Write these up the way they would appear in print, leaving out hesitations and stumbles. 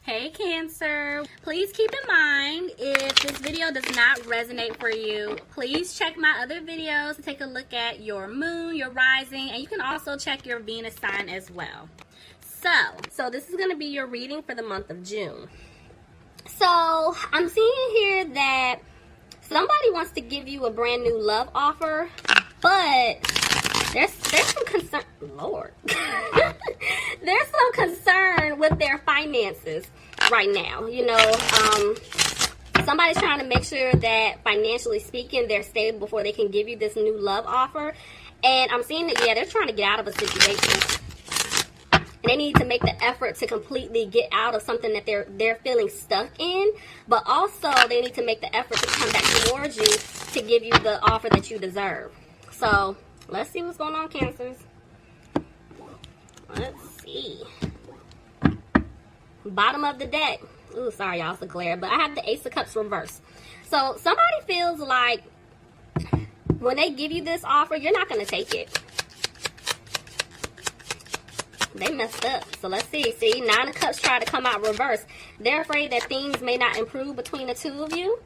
Hey Cancer, please keep in mind if this video does not resonate for you, please check my other videos to take a look at your moon, your rising, and you can also check your Venus sign as well. So this is going to be your reading for the month of June. So I'm seeing here that somebody wants to give you a brand new love offer, but there's some concern, Lord. There's some concern with their finances right now. You know, somebody's trying to make sure that financially speaking, they're stable before they can give you this new love offer. And I'm seeing that, yeah, they're trying to get out of a situation. And they need to make the effort to completely get out of something that they're feeling stuck in. But also, they need to make the effort to come back towards you to give you the offer that you deserve. So let's see what's going on, Cancers. Let's see. Bottom of the deck. Ooh, sorry, y'all, it's a glare. But I have the Ace of Cups reversed. So somebody feels like when they give you this offer, you're not going to take it. They messed up. So let's see. See, Nine of Cups try to come out reverse. They're afraid that things may not improve between the two of you.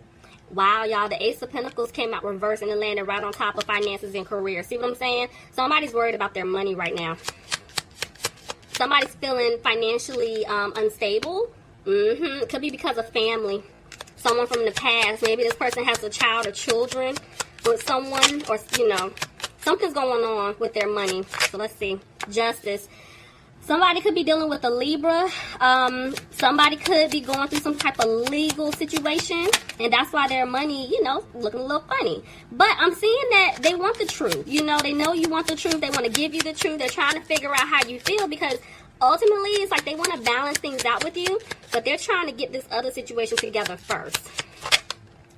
Wow, y'all, the Ace of Pentacles came out reverse and it landed right on top of finances and career. See what I'm saying? Somebody's worried about their money right now. Somebody's feeling financially unstable. It could be because of family. Someone from the past. Maybe this person has a child or children with someone, or, you know, something's going on with their money. So let's see. Justice. Somebody could be dealing with a Libra. Somebody could be going through some type of legal situation. And that's why their money, you know, looking a little funny. But I'm seeing that they want the truth. You know, they know you want the truth. They want to give you the truth. They're trying to figure out how you feel because ultimately it's like they want to balance things out with you. But they're trying to get this other situation together first.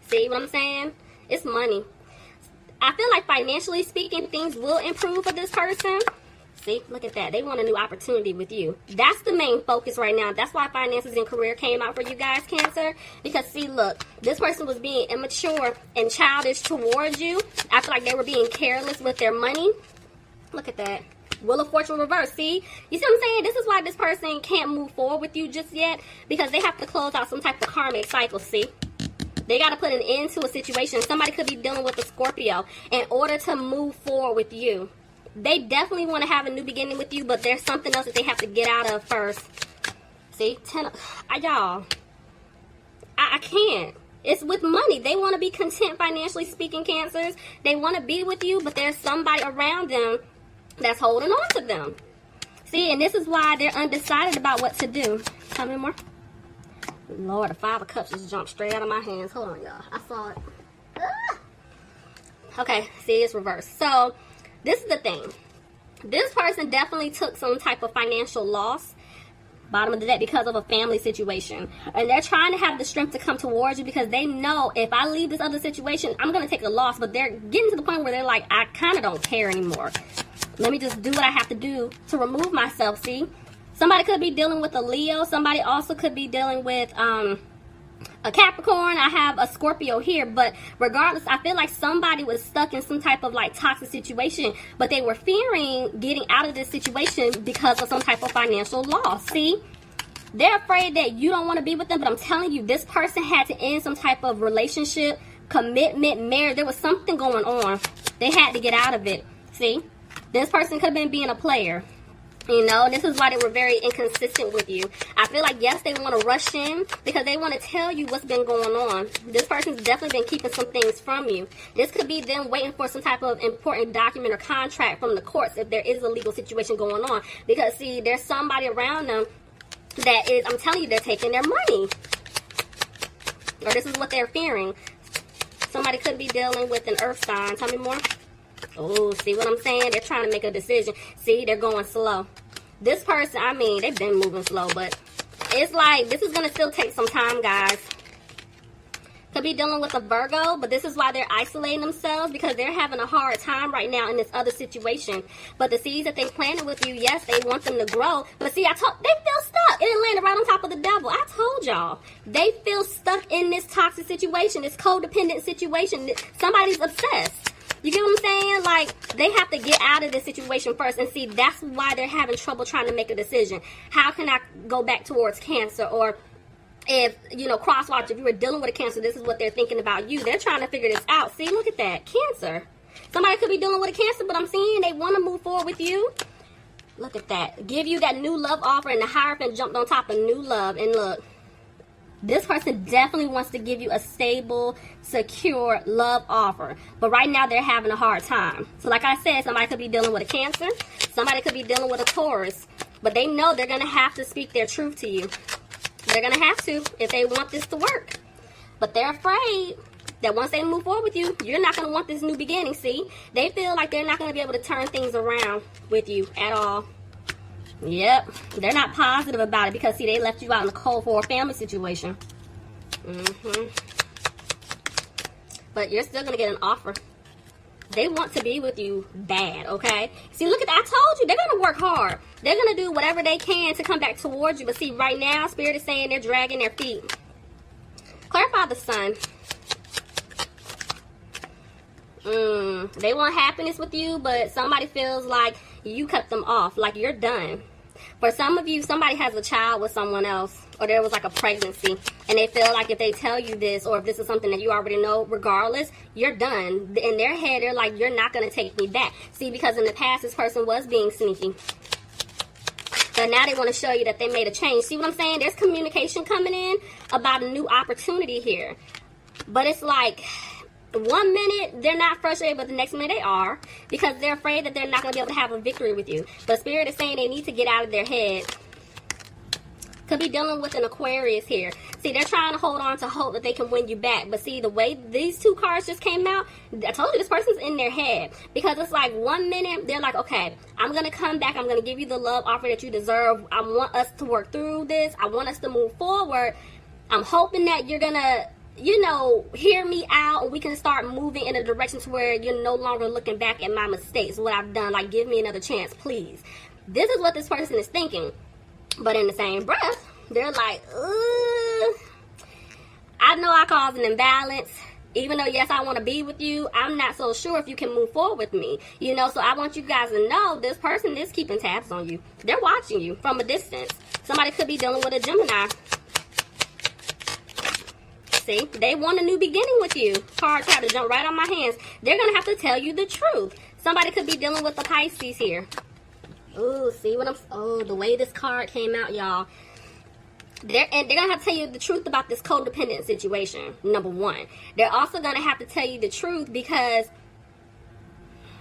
See what I'm saying? It's money. I feel like financially speaking, things will improve for this person. See, look at that. They want a new opportunity with you. That's the main focus right now. That's why finances and career came out for you guys, Cancer. Because, see, look, this person was being immature and childish towards you. I feel like they were being careless with their money. Look at that. Wheel of Fortune reverse. See? You see what I'm saying? This is why this person can't move forward with you just yet. Because they have to close out some type of karmic cycle, see? They got to put an end to a situation. Somebody could be dealing with a Scorpio in order to move forward with you. They definitely want to have a new beginning with you, but there's something else that they have to get out of first. See? Y'all. I can't. It's with money. They want to be content financially speaking, Cancers. They want to be with you, but there's somebody around them that's holding on to them. See, and this is why they're undecided about what to do. Tell me more. Lord, the Five of Cups just jumped straight out of my hands. Hold on, y'all. I saw it. Okay, see, it's reversed. So, this is the thing. This person definitely took some type of financial loss, bottom of the deck, because of a family situation. And they're trying to have the strength to come towards you because they know if I leave this other situation, I'm going to take a loss. But they're getting to the point where they're like, I kind of don't care anymore. Let me just do what I have to do to remove myself, see? Somebody could be dealing with a Leo. Somebody also could be dealing with a Capricorn. I have a Scorpio here, but regardless, I feel like somebody was stuck in some type of like toxic situation, but they were fearing getting out of this situation because of some type of financial loss. See, they're afraid that you don't want to be with them, but I'm telling you, this person had to end some type of relationship, commitment, marriage. There was something going on. They had to get out of it. See, this person could have been being a player. You know, this is why they were very inconsistent with you. I feel like, yes, they want to rush in because they want to tell you what's been going on. This person's definitely been keeping some things from you. This could be them waiting for some type of important document or contract from the courts if there is a legal situation going on. Because, see, there's somebody around them that is, I'm telling you, they're taking their money. Or this is what they're fearing. Somebody could be dealing with an earth sign. Tell me more. Oh, see what I'm saying? They're trying to make a decision. See, they're going slow. This person, I mean, they've been moving slow, but it's like this is going to still take some time, guys. Could be dealing with a Virgo, but this is why they're isolating themselves because they're having a hard time right now in this other situation. But the seeds that they planted with you, yes, they want them to grow. But see, they feel stuck. It landed right on top of the devil. I told y'all. They feel stuck in this toxic situation, this codependent situation. Somebody's obsessed. You get what I'm saying? Like, they have to get out of this situation first. And see, that's why they're having trouble trying to make a decision. How can I go back towards Cancer? Or if, crosswatch, if you were dealing with a Cancer, this is what they're thinking about you. They're trying to figure this out. See, look at that. Cancer. Somebody could be dealing with a Cancer, but I'm seeing they want to move forward with you. Look at that. Give you that new love offer, and the Hierophant jumped on top of new love. And look, this person definitely wants to give you a stable, secure love offer. But right now, they're having a hard time. So like I said, somebody could be dealing with a Cancer. Somebody could be dealing with a Taurus. But they know they're going to have to speak their truth to you. They're going to have to if they want this to work. But they're afraid that once they move forward with you, you're not going to want this new beginning. See, they feel like they're not going to be able to turn things around with you at all. Yep, they're not positive about it because, see, they left you out in the cold for a family situation. But you're still going to get an offer. They want to be with you bad, okay? See, look at that. I told you, they're going to work hard. They're going to do whatever they can to come back towards you. But see, right now, Spirit is saying they're dragging their feet. Clarify the Sun. They want happiness with you, but somebody feels like you cut them off, like you're done. For some of you, somebody has a child with someone else, or there was like a pregnancy, and they feel like if they tell you this, or if this is something that you already know, regardless, you're done. In their head, they're like, you're not going to take me back. See, because in the past, this person was being sneaky. But now they want to show you that they made a change. See what I'm saying? There's communication coming in about a new opportunity here. But it's like, 1 minute they're not frustrated, but the next minute they are, because they're afraid that they're not going to be able to have a victory with you. But Spirit is saying they need to get out of their head. Could be dealing with an Aquarius here. See, they're trying to hold on to hope that they can win you back. But see, the way these two cards just came out, I told you this person's in their head. Because it's like 1 minute, they're like, okay, I'm going to come back. I'm going to give you the love offer that you deserve. I want us to work through this. I want us to move forward. I'm hoping that you're going to, hear me out, and we can start moving in a direction to where you're no longer looking back at my mistakes, what I've done. Like, give me another chance, please. This is what this person is thinking. But in the same breath, they're like, I know I caused an imbalance. Even though, yes, I want to be with you, I'm not so sure if you can move forward with me. So I want you guys to know this person is keeping tabs on you. They're watching you from a distance. Somebody could be dealing with a Gemini. See, they want a new beginning with you. Card tried to jump right on my hands. They're going to have to tell you the truth. Somebody could be dealing with the Pisces here. Ooh, see what the way this card came out, y'all. They're going to have to tell you the truth about this codependent situation, number one. They're also going to have to tell you the truth because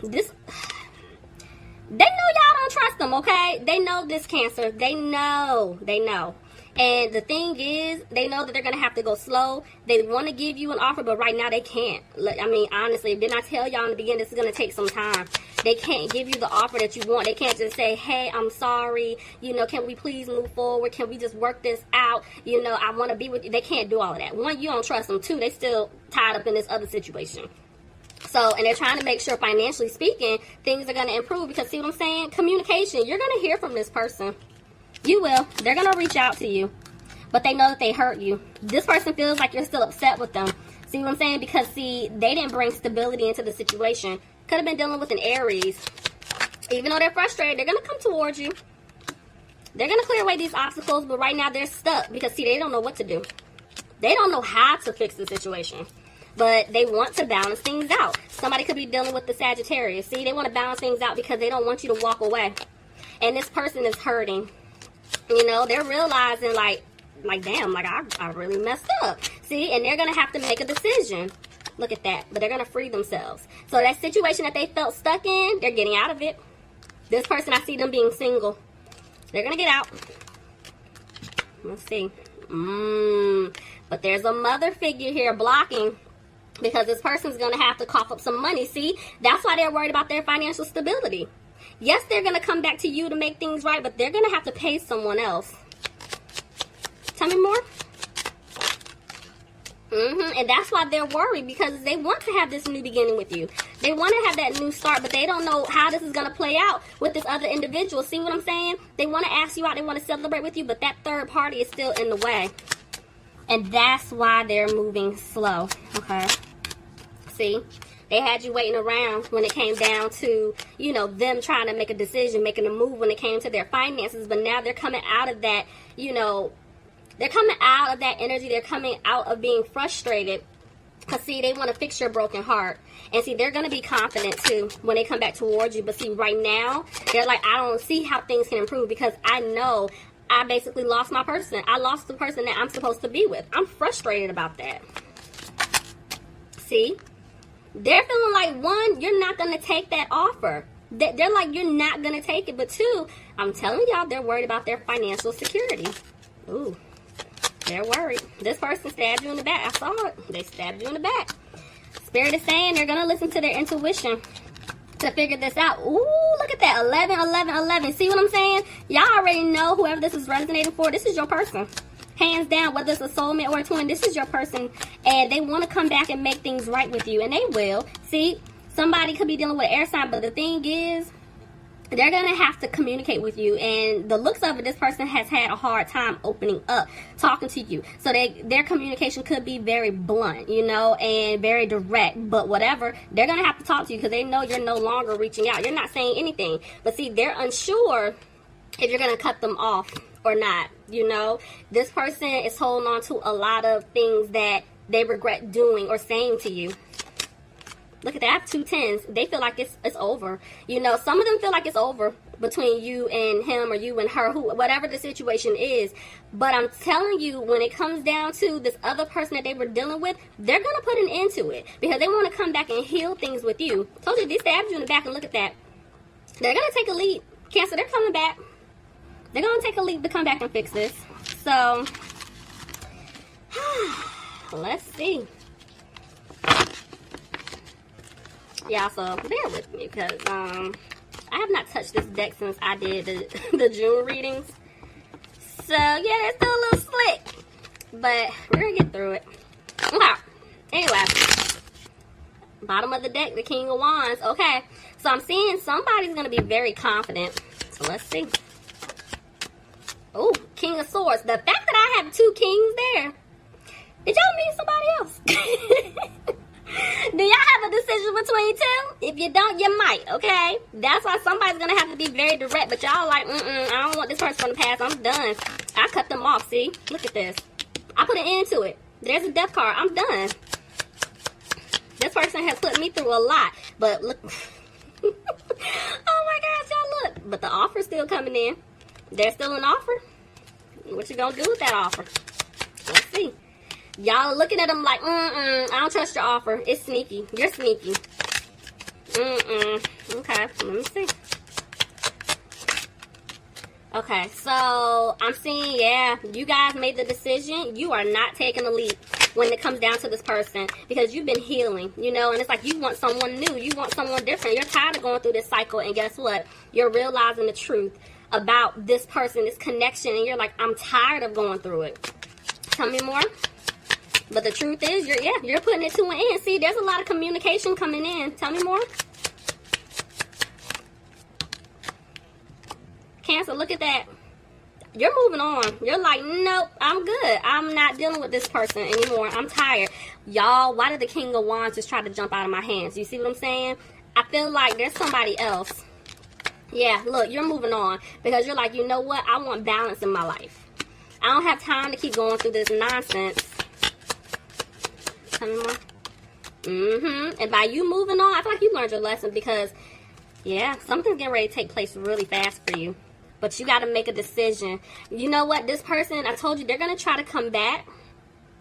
they know y'all don't trust them, okay? They know this Cancer. They know. And the thing is, they know that they're going to have to go slow. They want to give you an offer, but right now they can't. I mean, honestly, didn't I tell y'all in the beginning this is going to take some time? They can't give you the offer that you want. They can't just say, hey, I'm sorry. Can we please move forward? Can we just work this out? I want to be with you. They can't do all of that. One, you don't trust them. Two, they still tied up in this other situation. So, and they're trying to make sure, financially speaking, things are going to improve. Because, see what I'm saying? Communication. You're going to hear from this person. You will. They're going to reach out to you. But they know that they hurt you. This person feels like you're still upset with them. See what I'm saying? Because, see, they didn't bring stability into the situation. Could have been dealing with an Aries. Even though they're frustrated, they're going to come towards you. They're going to clear away these obstacles. But right now, they're stuck. Because, see, they don't know what to do. They don't know how to fix the situation. But they want to balance things out. Somebody could be dealing with the Sagittarius. See, they want to balance things out because they don't want you to walk away. And this person is hurting. They're realizing, like, damn, like, I really messed up. See, and they're going to have to make a decision. Look at that. But they're going to free themselves. So that situation that they felt stuck in, they're getting out of it. This person, I see them being single. They're going to get out. Let's see. But there's a mother figure here blocking. Because this person's going to have to cough up some money. See, that's why they're worried about their financial stability. Yes, they're going to come back to you to make things right, but they're going to have to pay someone else. Tell me more. And that's why they're worried, because they want to have this new beginning with you. They want to have that new start, but they don't know how this is going to play out with this other individual. See what I'm saying? They want to ask you out. They want to celebrate with you, but that third party is still in the way. And that's why they're moving slow. Okay. See? They had you waiting around when it came down to, them trying to make a decision, making a move when it came to their finances. But now they're coming out of that, They're coming out of that energy. They're coming out of being frustrated. Because, see, they want to fix your broken heart. And, see, they're going to be confident, too, when they come back towards you. But, see, right now, they're like, I don't see how things can improve because I know I basically lost my person. I lost the person that I'm supposed to be with. I'm frustrated about that. See? They're feeling like, one, you're not going to take that offer. They're like, you're not going to take it. But, two, I'm telling y'all, they're worried about their financial security. Ooh. They're worried. This person stabbed you in the back. I saw it. They stabbed you in the back. Spirit is saying they're going to listen to their intuition to figure this out. Ooh, look at that. 11, 11, 11. See what I'm saying? Y'all already know whoever this is resonating for. This is your person. Hands down, whether it's a soulmate or a twin, this is your person. And they want to come back and make things right with you. And they will. See, somebody could be dealing with an air sign. But the thing is, they're going to have to communicate with you. And the looks of it, this person has had a hard time opening up, talking to you. So their communication could be very blunt, you know, and very direct. But whatever, they're going to have to talk to you because they know you're no longer reaching out. You're not saying anything. But see, they're unsure if you're going to cut them off or not, you know. This person is holding on to a lot of things that they regret doing or saying to you. Look at that. I have 2 tens. They feel like it's over. You know, some of them feel like it's over between you and him or you and her, whatever the situation is. But I'm telling you, when it comes down to this other person that they were dealing with, they're going to put an end to it because they want to come back and heal things with you. I told you, they stabbed you in the back, and look at that. They're going to take a leap. Cancer, they're coming back. They're going to take a leap to come back and fix this. So, let's see. Yeah, so bear with me because I have not touched this deck since I did the June readings. So, yeah, it's still a little slick. But we're going to get through it. Okay. Anyway. Bottom of the deck, the King of Wands. Okay. So, I'm seeing somebody's going to be very confident. So, let's see. Oh, King of Swords. The fact that I have 2 kings there. Did y'all meet somebody else? Do y'all have a decision between 2? If you don't, you might, okay? That's why somebody's going to have to be very direct. But y'all like, I don't want this person to pass. I'm done. I cut them off, see? Look at this. I put an end to it. There's a death card. I'm done. This person has put me through a lot. But look. Oh, my gosh, y'all look. But the offer's still coming in. There's still an offer. What you going to do with that offer? Let's see. Y'all are looking at them like, I don't trust your offer. It's sneaky. You're sneaky. Okay, let me see. Okay, so I'm seeing, yeah, you guys made the decision. You are not taking a leap when it comes down to this person because you've been healing, you know, and it's like you want someone new. You want someone different. You're tired of going through this cycle, and guess what? You're realizing the truth about this person, this connection, and you're like, I'm tired of going through it. Tell me more. But the truth is, you're putting it to an end. See, there's a lot of communication coming in. Tell me more. Cancer, look at that. You're moving on. You're like, nope, I'm good. I'm not dealing with this person anymore. I'm tired. Y'all, why did the King of Wands just try to jump out of my hands? You see what I'm saying? I feel like there's somebody else. Yeah, look, you're moving on. Because you're like, you know what? I want balance in my life. I don't have time to keep going through this nonsense. Tell me more. And by you moving on, I feel like you learned your lesson because, yeah, something's getting ready to take place really fast for you. But you got to make a decision. You know what? This person, I told you, they're going to try to come back.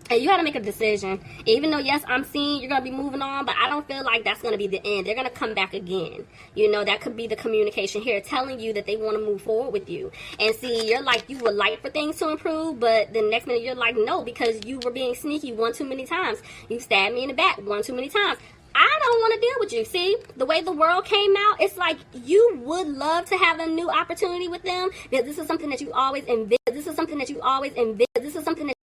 And you got to make a decision. Even though, yes, I'm seeing you're going to be moving on, but I don't feel like that's going to be the end. They're going to come back again. You know, that could be the communication here telling you that they want to move forward with you. And see, you're like, you would like for things to improve, but the next minute you're like, no, because you were being sneaky one too many times. You stabbed me in the back one too many times. I don't want to deal with you. See, the way the world came out, it's like you would love to have a new opportunity with them because this is something that you always envision. This is something that you always envision. This is something that